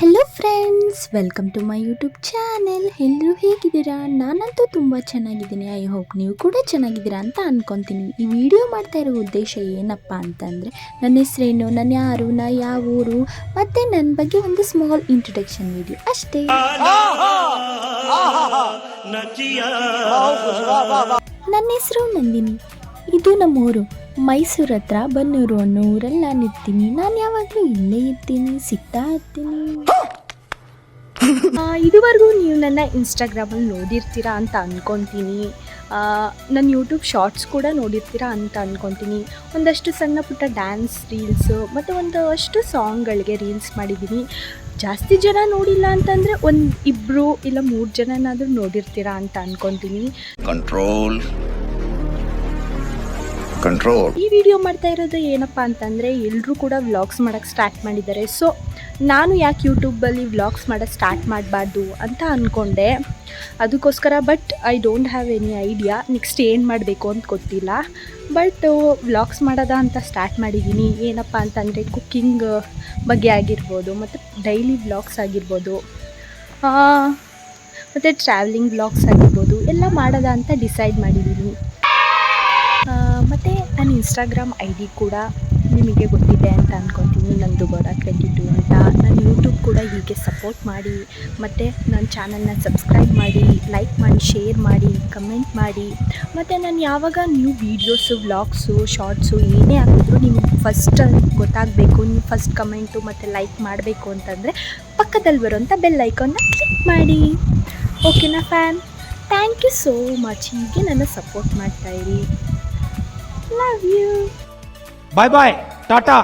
Hello friends, welcome to my YouTube channel. ಎಲ್ಲರೂ ಹೇಗಿದ್ದೀರಾ? ನಾನಂತೂ ತುಂಬ ಚೆನ್ನಾಗಿದ್ದೀನಿ. ಐ ಹೋಪ್ ನೀವು ಕೂಡ ಚೆನ್ನಾಗಿದ್ದೀರಾ ಅಂತ ಅನ್ಕೊತೀನಿ. ಈ ವಿಡಿಯೋ ಮಾಡ್ತಾ ಇರೋ ಉದ್ದೇಶ ಏನಪ್ಪ ಅಂತಂದರೆ, ನನ್ನ ಹೆಸರೇನು, ನಾನು ಯಾರು, ನಾ ಯಾವ ಊರು, ಮತ್ತು ನನ್ನ ಬಗ್ಗೆ ಒಂದು ಸ್ಮಾಲ್ ಇಂಟ್ರೊಡಕ್ಷನ್ ವಿಡಿಯೋ ಅಷ್ಟೇ. ನನ್ನ ಹೆಸರು ನಂದಿನಿ. ಇದು ನಮ್ಮೂರು ಮೈಸೂರು ಹತ್ರ ಬನ್ನೂರು ಅನ್ನೋ ಊರಲ್ಲಿ ನಾನು ಇರ್ತೀನಿ. ನಾನು ಯಾವಾಗಲೂ ಇಲ್ಲೇ ಇರ್ತೀನಿ, ಸಿಗ್ತಾ ಇರ್ತೀನಿ. ಇದುವರೆಗೂ ನೀವು ನನ್ನ ಇನ್ಸ್ಟಾಗ್ರಾಮಲ್ಲಿ ನೋಡಿರ್ತೀರಾ ಅಂತ ಅಂದ್ಕೊತೀನಿ. ನನ್ನ ಯೂಟ್ಯೂಬ್ ಶಾರ್ಟ್ಸ್ ಕೂಡ ನೋಡಿರ್ತೀರಾ ಅಂತ ಅಂದ್ಕೊತೀನಿ. ಒಂದಷ್ಟು ಸಣ್ಣ ಪುಟ್ಟ ಡ್ಯಾನ್ಸ್ ರೀಲ್ಸು ಮತ್ತು ಒಂದಷ್ಟು ಸಾಂಗ್ಗಳಿಗೆ ರೀಲ್ಸ್ ಮಾಡಿದ್ದೀನಿ. ಜಾಸ್ತಿ ಜನ ನೋಡಿಲ್ಲ ಅಂತಂದರೆ ಇಬ್ಬರು ಇಲ್ಲ 3 ಜನನಾದರೂ ನೋಡಿರ್ತೀರಾ ಅಂತ ಅಂದ್ಕೊತೀನಿ. ಈ ವಿಡಿಯೋ ಮಾಡ್ತಾ ಇರೋದು ಏನಪ್ಪ ಅಂತಂದರೆ, ಎಲ್ಲರೂ ಕೂಡ ವ್ಲಾಗ್ಸ್ ಮಾಡೋಕ್ಕೆ ಸ್ಟಾರ್ಟ್ ಮಾಡಿದ್ದಾರೆ. ಸೊ ನಾನು ಯಾಕೆ ಯೂಟ್ಯೂಬಲ್ಲಿ ವ್ಲಾಗ್ಸ್ ಮಾಡೋಕ್ಕೆ ಸ್ಟಾರ್ಟ್ ಮಾಡಬಾರ್ದು ಅಂತ ಅಂದ್ಕೊಂಡೆ. ಅದಕ್ಕೋಸ್ಕರ I don't have any idea next ಏನು ಮಾಡಬೇಕು ಅಂತ ಗೊತ್ತಿಲ್ಲ. ವ್ಲಾಗ್ಸ್ ಮಾಡೋದ ಅಂತ ಸ್ಟಾರ್ಟ್ ಮಾಡಿದ್ದೀನಿ. ಏನಪ್ಪ ಅಂತಂದರೆ ಕುಕ್ಕಿಂಗ್ ಬಗ್ಗೆ ಆಗಿರ್ಬೋದು, ಮತ್ತು ಡೈಲಿ ವ್ಲಾಗ್ಸ್ ಆಗಿರ್ಬೋದು, ಮತ್ತು ಟ್ರಾವೆಲಿಂಗ್ ವ್ಲಾಗ್ಸ್ ಆಗಿರ್ಬೋದು, ಎಲ್ಲ ಮಾಡೋದ ಅಂತ ಡಿಸೈಡ್ ಮಾಡಿದ್ದೀನಿ. ಮತ್ತು ನನ್ನ ಇನ್ಸ್ಟಾಗ್ರಾಮ್ ಐ ಡಿ ಕೂಡ ನಿಮಗೆ ಗೊತ್ತಿದೆ ಅಂತ ಅಂದ್ಕೊತೀನಿ, ನಂದು ಗೋಡ22 ಅಂತ. ನನ್ನ ಯೂಟ್ಯೂಬ್ ಕೂಡ ಹೀಗೆ ಸಪೋರ್ಟ್ ಮಾಡಿ, ಮತ್ತು ನನ್ನ ಚಾನಲ್ನ ಸಬ್ಸ್ಕ್ರೈಬ್ ಮಾಡಿ, ಲೈಕ್ ಮಾಡಿ, ಶೇರ್ ಮಾಡಿ, ಕಮೆಂಟ್ ಮಾಡಿ. ಮತ್ತು ನಾನು ಯಾವಾಗ ನ್ಯೂ ವೀಡಿಯೋಸು, ವ್ಲಾಗ್ಸು, ಶಾರ್ಟ್ಸು ಏನೇ ಹಾಕಿದ್ರು ನಿಮಗೆ ಫಸ್ಟ್ ಗೊತ್ತಾಗಬೇಕು. ನೀವು ಫಸ್ಟ್ ಕಮೆಂಟು ಮತ್ತು ಲೈಕ್ ಮಾಡಬೇಕು ಅಂತಂದರೆ ಪಕ್ಕದಲ್ಲಿ ಬರೋಂಥ ಬೆಲ್ ಐಕಾನ್ನ ಕ್ಲಿಕ್ ಮಾಡಿ. ಓಕೆನಾ fan? Thank you so much. ಹೀಗೆ ನನ್ನ ಸಪೋರ್ಟ್ ಮಾಡ್ತಾಯಿರಿ. Love you. Bye bye. Tata.